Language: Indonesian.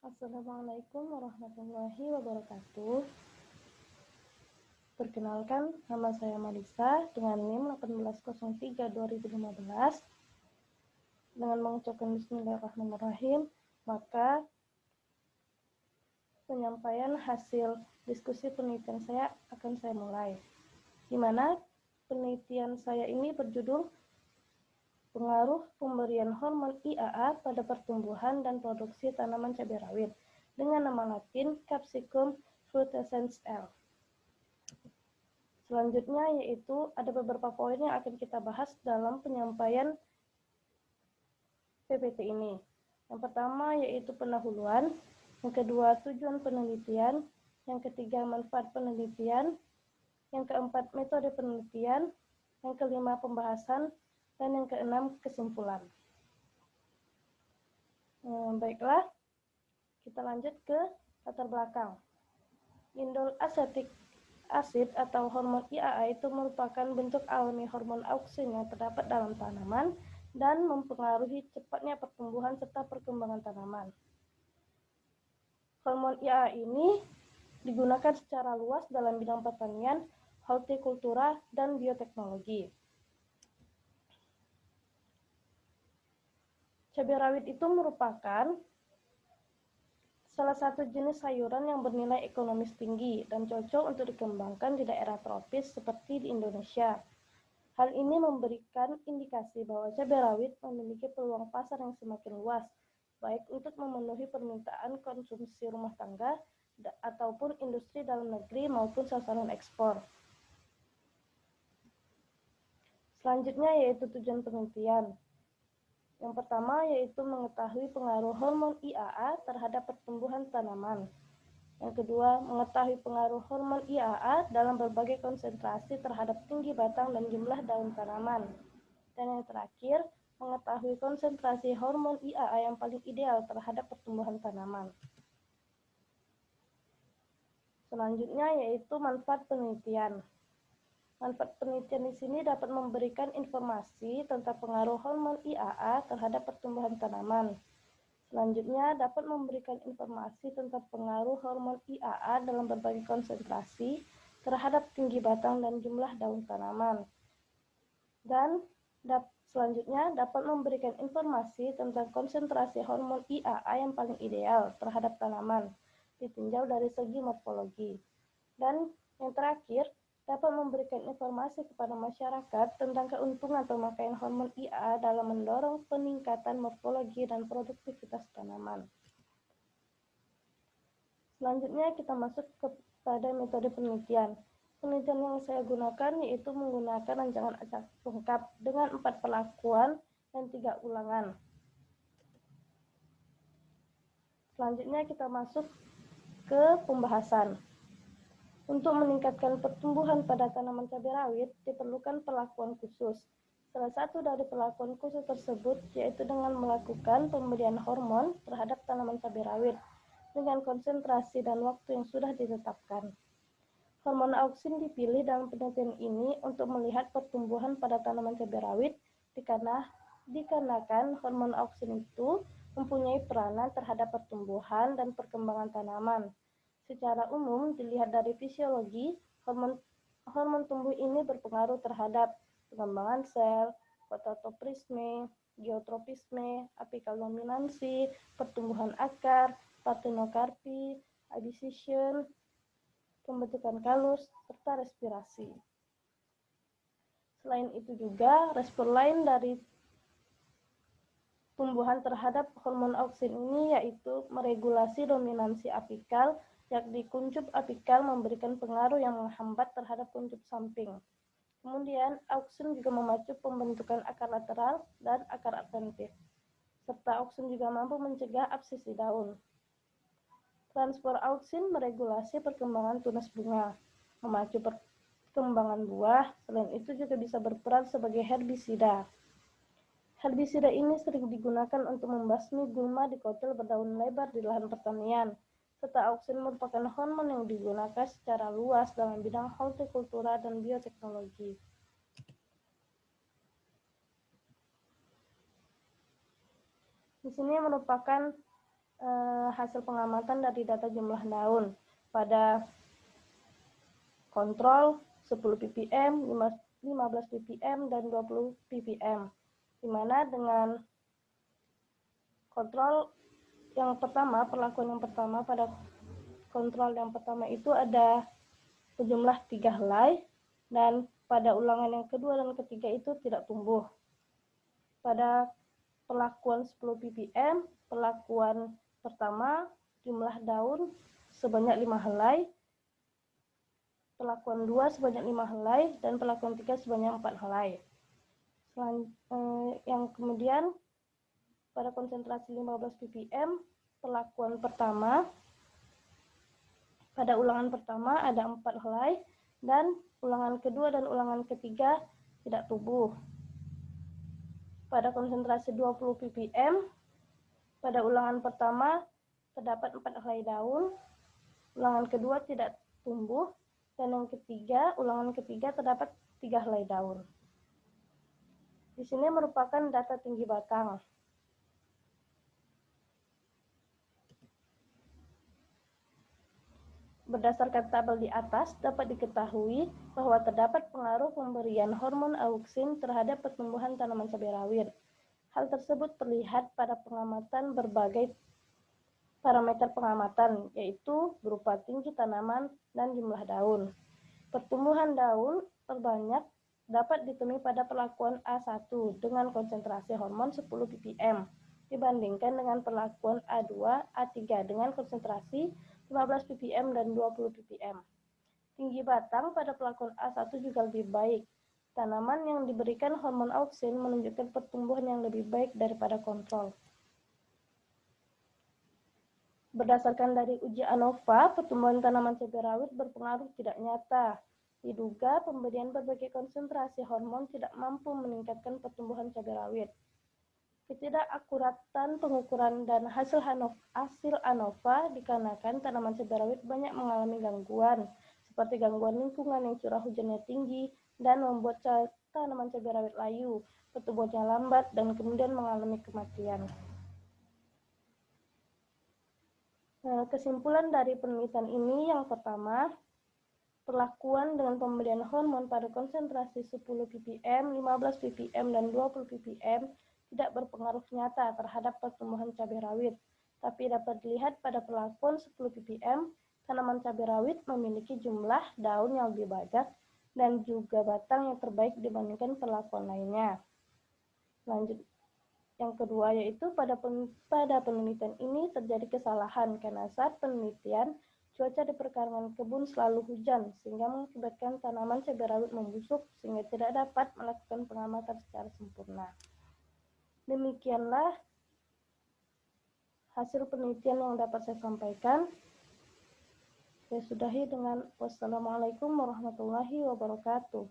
Assalamualaikum warahmatullahi wabarakatuh. Perkenalkan, nama saya Marisa dengan NIM 1803-2015. Dengan mengucapkan Bismillahirrahmanirrahim, maka penyampaian hasil diskusi penelitian saya akan saya mulai. Di mana penelitian saya ini berjudul Pengaruh pemberian hormon IAA pada pertumbuhan dan produksi tanaman cabai rawit dengan nama latin Capsicum frutescens L. Selanjutnya yaitu ada beberapa poin yang akan kita bahas dalam penyampaian PPT ini. Yang pertama yaitu pendahuluan, yang kedua tujuan penelitian, yang ketiga manfaat penelitian, yang keempat metode penelitian, yang kelima pembahasan, dan yang keenam kesimpulan. Baiklah, kita lanjut ke latar belakang. Indol asetik asid atau hormon IAA itu merupakan bentuk alami hormon auksin yang terdapat dalam tanaman dan mempengaruhi cepatnya pertumbuhan serta perkembangan tanaman. Hormon IAA ini digunakan secara luas dalam bidang pertanian, hortikultura, dan bioteknologi. Cabai rawit itu merupakan salah satu jenis sayuran yang bernilai ekonomis tinggi dan cocok untuk dikembangkan di daerah tropis seperti di Indonesia. Hal ini memberikan indikasi bahwa cabai rawit memiliki peluang pasar yang semakin luas, baik untuk memenuhi permintaan konsumsi rumah tangga ataupun industri dalam negeri maupun sasaran ekspor. Selanjutnya yaitu tujuan penelitian. Yang pertama yaitu mengetahui pengaruh hormon IAA terhadap pertumbuhan tanaman. Yang kedua, mengetahui pengaruh hormon IAA dalam berbagai konsentrasi terhadap tinggi batang dan jumlah daun tanaman. Dan yang terakhir, mengetahui konsentrasi hormon IAA yang paling ideal terhadap pertumbuhan tanaman. Selanjutnya yaitu manfaat penelitian. Manfaat penelitian di sini dapat memberikan informasi tentang pengaruh hormon IAA terhadap pertumbuhan tanaman. Selanjutnya, dapat memberikan informasi tentang pengaruh hormon IAA dalam berbagai konsentrasi terhadap tinggi batang dan jumlah daun tanaman. Dan selanjutnya, dapat memberikan informasi tentang konsentrasi hormon IAA yang paling ideal terhadap tanaman, ditinjau dari segi morfologi. Dan yang terakhir, dapat memberikan informasi kepada masyarakat tentang keuntungan pemakaian hormon IAA dalam mendorong peningkatan morfologi dan produktivitas tanaman. Selanjutnya kita masuk kepada metode penelitian. Penelitian yang saya gunakan yaitu menggunakan rancangan acak lengkap dengan 4 perlakuan dan 3 ulangan. Selanjutnya kita masuk ke pembahasan. Untuk meningkatkan pertumbuhan pada tanaman cabai rawit, diperlukan perlakuan khusus. Salah satu dari perlakuan khusus tersebut yaitu dengan melakukan pemberian hormon terhadap tanaman cabai rawit dengan konsentrasi dan waktu yang sudah ditetapkan. Hormon auksin dipilih dalam penelitian ini untuk melihat pertumbuhan pada tanaman cabai rawit dikarenakan hormon auksin itu mempunyai peranan terhadap pertumbuhan dan perkembangan tanaman. Secara umum, dilihat dari fisiologi, hormon tumbuh ini berpengaruh terhadap pengembangan sel, fototropisme, geotropisme, apikal dominansi, pertumbuhan akar, partenokarpi, abscission, pembentukan kalus, serta respirasi. Selain itu juga, respon lain dari tumbuhan terhadap hormon auksin ini yaitu meregulasi dominansi apikal, yakni kuncup apikal memberikan pengaruh yang menghambat terhadap kuncup samping. Kemudian, auksin juga memacu pembentukan akar lateral dan akar adventif, serta auksin juga mampu mencegah absisi daun. Transport auksin meregulasi perkembangan tunas bunga, memacu perkembangan buah, selain itu juga bisa berperan sebagai herbisida. Herbisida ini sering digunakan untuk membasmi gulma di kotil berdaun lebar di lahan pertanian, serta auksin merupakan hormon yang digunakan secara luas dalam bidang hortikultura dan bioteknologi. Di sini merupakan hasil pengamatan dari data jumlah daun pada kontrol 10 ppm, 15 ppm, dan 20 ppm. Di mana dengan kontrol yang pertama, perlakuan yang pertama pada kontrol yang pertama itu ada sejumlah 3 helai, dan pada ulangan yang kedua dan ketiga itu tidak tumbuh. Pada perlakuan 10 ppm, perlakuan pertama jumlah daun sebanyak 5 helai, perlakuan 2 sebanyak 5 helai, dan perlakuan 3 sebanyak 4 helai. Yang kemudian pada konsentrasi 15 ppm, perlakuan pertama pada ulangan pertama ada 4 helai, dan ulangan kedua dan ulangan ketiga tidak tumbuh. Pada konsentrasi 20 ppm, pada ulangan pertama terdapat 4 helai daun, ulangan kedua tidak tumbuh, dan yang ketiga, ulangan ketiga terdapat 3 helai daun. Di sini merupakan data tinggi batang. Berdasarkan tabel di atas, dapat diketahui bahwa terdapat pengaruh pemberian hormon auksin terhadap pertumbuhan tanaman cabai rawit. Hal tersebut terlihat pada pengamatan berbagai parameter pengamatan, yaitu berupa tinggi tanaman dan jumlah daun. Pertumbuhan daun terbanyak dapat ditemui pada perlakuan A1 dengan konsentrasi hormon 10 ppm dibandingkan dengan perlakuan A2, A3 dengan konsentrasi 15 ppm dan 20 ppm. Tinggi batang pada perlakuan A1 juga lebih baik. Tanaman yang diberikan hormon auksin menunjukkan pertumbuhan yang lebih baik daripada kontrol. Berdasarkan dari uji ANOVA, pertumbuhan tanaman cabai rawit berpengaruh tidak nyata. Diduga pemberian berbagai konsentrasi hormon tidak mampu meningkatkan pertumbuhan cabai rawit. Ketidakakuratan pengukuran dan hasil ANOVA dikarenakan tanaman cabai rawit banyak mengalami gangguan, seperti gangguan lingkungan yang curah hujannya tinggi dan membuat tanaman cabai rawit layu, pertumbuhannya lambat, dan kemudian mengalami kematian. Kesimpulan dari penelitian ini yang pertama, perlakuan dengan pemberian hormon pada konsentrasi 10 ppm, 15 ppm, dan 20 ppm tidak berpengaruh nyata terhadap pertumbuhan cabai rawit, tapi dapat dilihat pada perlakuan 10 ppm, tanaman cabai rawit memiliki jumlah daun yang lebih banyak dan juga batang yang terbaik dibandingkan perlakuan lainnya. Lanjut, yang kedua yaitu pada penelitian ini terjadi kesalahan karena saat penelitian cuaca di perkarangan kebun selalu hujan sehingga mengakibatkan tanaman cabai rawit membusuk sehingga tidak dapat melakukan pengamatan secara sempurna. Demikianlah hasil penelitian yang dapat saya sampaikan. Saya sudahi dengan wassalamualaikum warahmatullahi wabarakatuh.